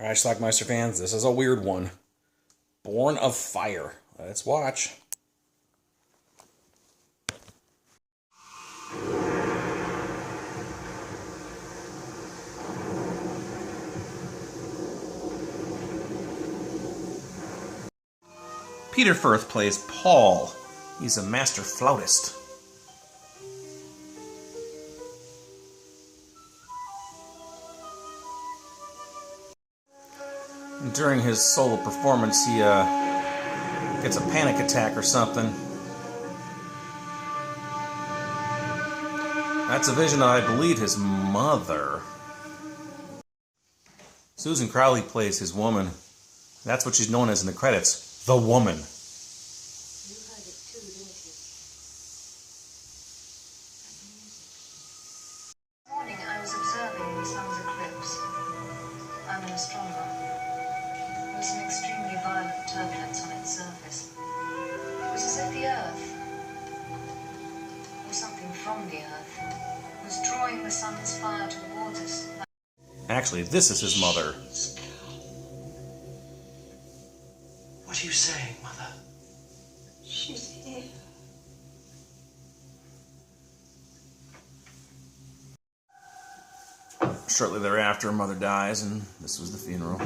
Alright, Schlockmeister fans, this is a weird one. Born of Fire. Let's watch. Peter Firth plays Paul. He's a master flautist. During his solo performance, he gets a panic attack or something. That's a vision of, I believe, his mother. Susan Crowley plays his woman. That's what she's known as in the credits, the woman. You heard it too, didn't you? This morning I was observing the sun's eclipse. I'm an astronomer. There was an extremely violent turbulence on its surface. It was as if the Earth, or something from the Earth, was drawing the sun's fire towards us. Actually, this is his mother. What are you saying, Mother? She's here. Shortly thereafter, mother dies, and this was the funeral.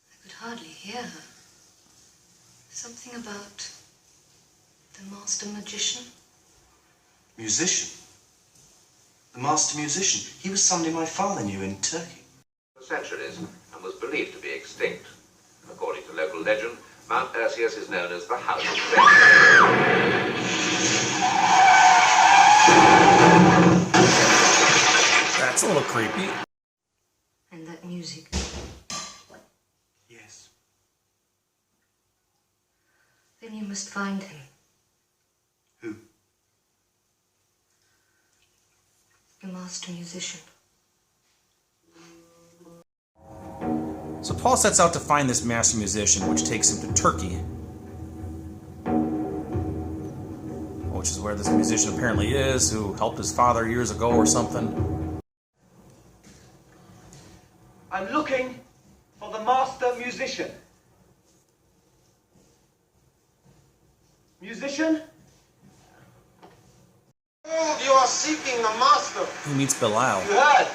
I could hardly hear her. Something about the master magician. Musician? The master musician? He was somebody my father knew in Turkey. For centuries and was believed to be extinct. According to local legend, Mount Erciyes is known as the House of Fame. That's a little creepy. And that music. Yes. Then you must find him. Who? The master musician. So Paul sets out to find this master musician, which takes him to Turkey. Which is where this musician apparently is, who helped his father years ago or something. I'm looking for the master musician. Musician? Oh, you are seeking the master. He meets Belial. You heard?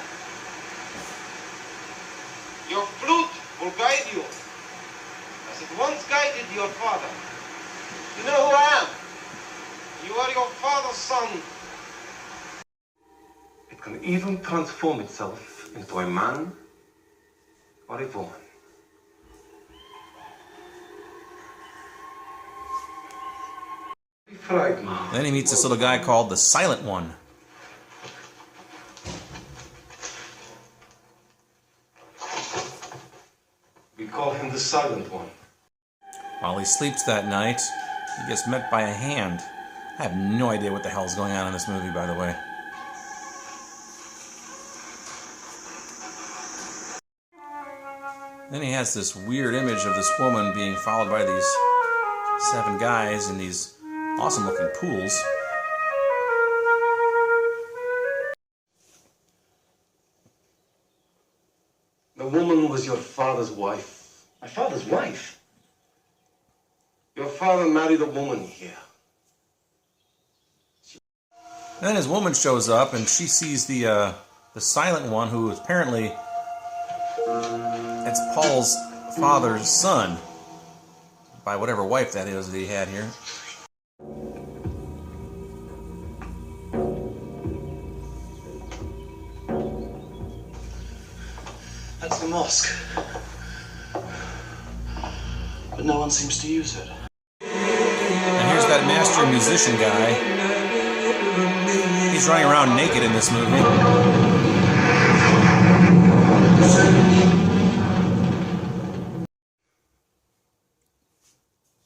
Your flute will guide you, as it once guided your father. You know who I am? You are your father's son. It can even transform itself into a man or a woman. Be frightened. Then he meets this little guy called the Silent One. We call him the Silent One. While he sleeps that night, he gets met by a hand. I have no idea what the hell is going on in this movie, by the way. Then he has this weird image of this woman being followed by these 7 guys in these awesome-looking pools. The woman was your father's wife. My father's wife? Your father married a woman here. Then his woman shows up, and she sees the Silent One, who apparently it's Paul's father's son, by whatever wife that is that he had here. That's the mosque. But no one seems to use it. And here's that master musician guy. He's running around naked in this movie.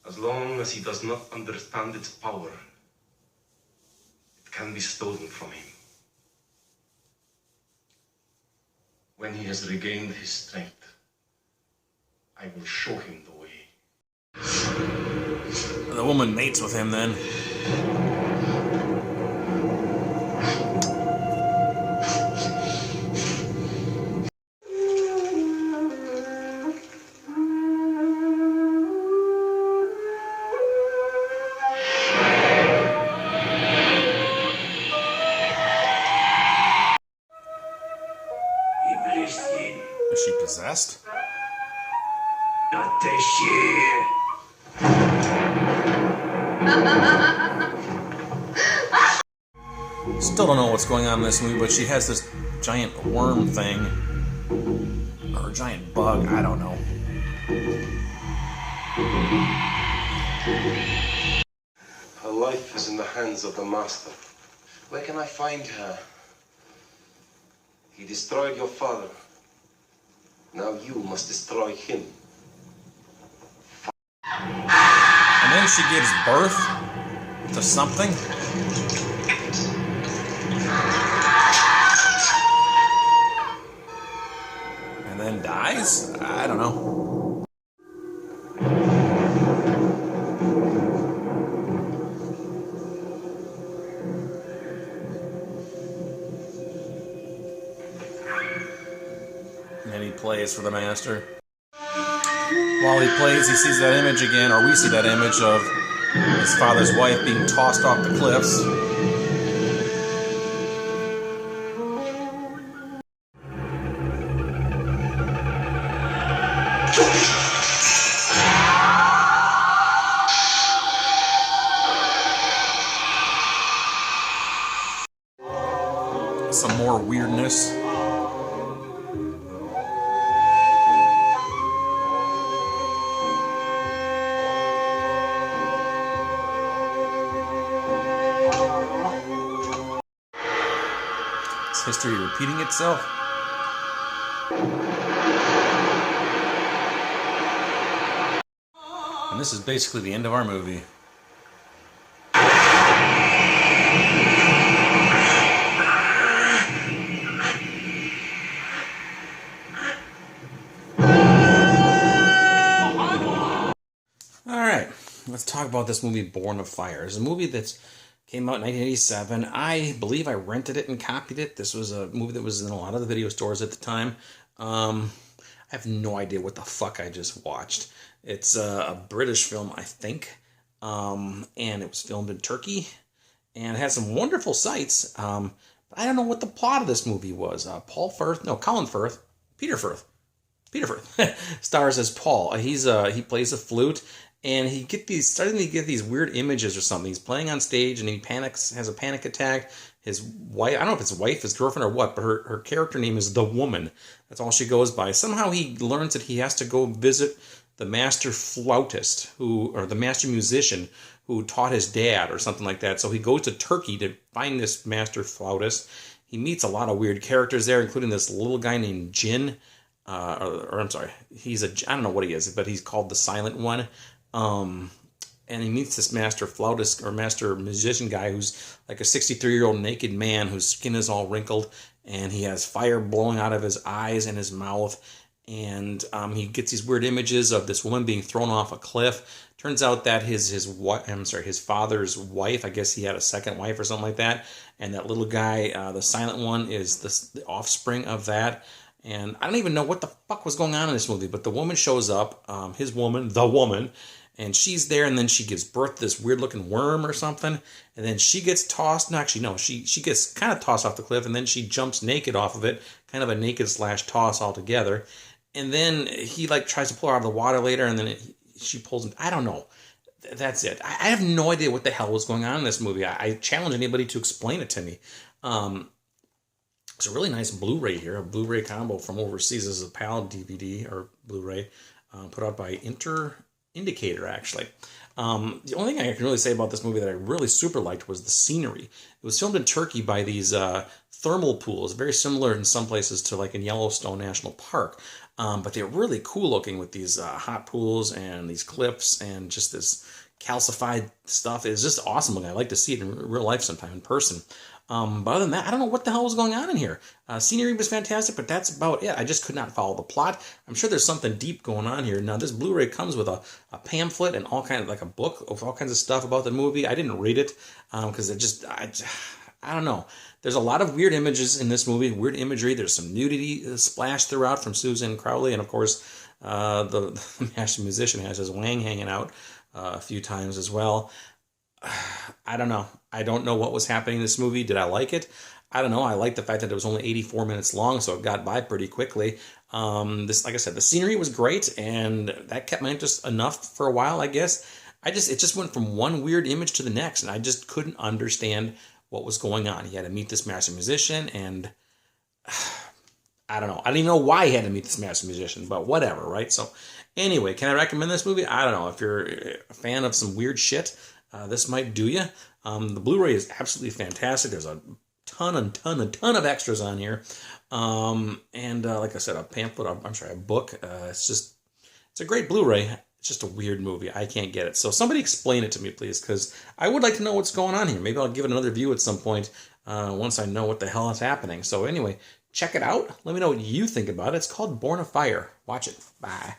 As long as he does not understand its power, it can be stolen from him. When he has regained his strength, I will show him the way. The woman mates with him then. Still don't know what's going on in this movie, but she has this giant worm thing. Or a giant bug, I don't know. Her life is in the hands of the Master. Where can I find her? He destroyed your father. Now you must destroy him. And then she gives birth to something. And then dies? I don't know. And he plays for the Master. While he plays, he sees that image again, or we see that image of his father's wife being tossed off the cliffs. Some more weirdness. Is history repeating itself? And this is basically the end of our movie. Alright, let's talk about this movie, Born of Fire. It's a movie that came out in 1987. I believe I rented it and copied it. This was a movie that was in a lot of the video stores at the time. I have no idea what the fuck I just watched. It's a British film, I think, and it was filmed in Turkey, and it has some wonderful sights, but I don't know what the plot of this movie was. Peter Firth stars as Paul. He plays a flute, and starting to get these weird images or something. He's playing on stage, and he has a panic attack. His wife, I don't know if it's wife, his girlfriend, or what, but her character name is The Woman. That's all she goes by. Somehow he learns that he has to go visit the master flautist, or the master musician who taught his dad, or something like that. So he goes to Turkey to find this master flautist. He meets a lot of weird characters there, including this little guy named Jin. I'm sorry, I don't know what he is, but he's called the Silent One. And he meets this master flautist or master musician guy who's like a 63-year-old naked man whose skin is all wrinkled, and he has fire blowing out of his eyes and his mouth. And he gets these weird images of this woman being thrown off a cliff. Turns out that his father's wife, I guess he had a second wife or something like that, and that little guy, the Silent One, is the offspring of that. And I don't even know what the fuck was going on in this movie, but the woman shows up, the woman, and she's there, and then she gives birth to this weird-looking worm or something, and then she gets tossed, she gets kind of tossed off the cliff, and then she jumps naked off of it, kind of a naked / toss altogether, and then he, tries to pull her out of the water later, and then she pulls him, I don't know. That's it. I have no idea what the hell was going on in this movie. I challenge anybody to explain it to me. It's a really nice Blu-ray here, a Blu-ray combo from overseas. This is a PAL DVD or Blu-ray put out by Indicator, actually. The only thing I can really say about this movie that I really super liked was the scenery. It was filmed in Turkey by these thermal pools, very similar in some places to like in Yellowstone National Park. But they're really cool looking with these hot pools and these cliffs and just this calcified stuff. It's just awesome looking. I'd like to see it in real life sometime in person. But other than that, I don't know what the hell was going on in here. Scenery was fantastic, but that's about it. I just could not follow the plot. I'm sure there's something deep going on here. Now, this Blu-ray comes with a pamphlet and all kind of like a book of all kinds of stuff about the movie. I didn't read it because I don't know. There's a lot of weird images in this movie, weird imagery. There's some nudity splashed throughout from Susan Crowley, and of course, the master musician has his wang hanging out a few times as well. I don't know. I don't know what was happening in this movie. Did I like it? I don't know. I like the fact that it was only 84 minutes long, so it got by pretty quickly. This, like I said, the scenery was great, and that kept my interest enough for a while, I guess. It just went from one weird image to the next, and I just couldn't understand what was going on. He had to meet this master musician, and I don't know. I don't even know why he had to meet this master musician, but whatever, right? So anyway, can I recommend this movie? I don't know. If you're a fan of some weird shit, this might do you. The Blu-ray is absolutely fantastic. There's a ton of extras on here. And like I said, a pamphlet, a book. It's a great Blu-ray. It's just a weird movie. I can't get it. So somebody explain it to me, please, because I would like to know what's going on here. Maybe I'll give it another view at some point once I know what the hell is happening. So anyway, check it out. Let me know what you think about it. It's called Born of Fire. Watch it. Bye.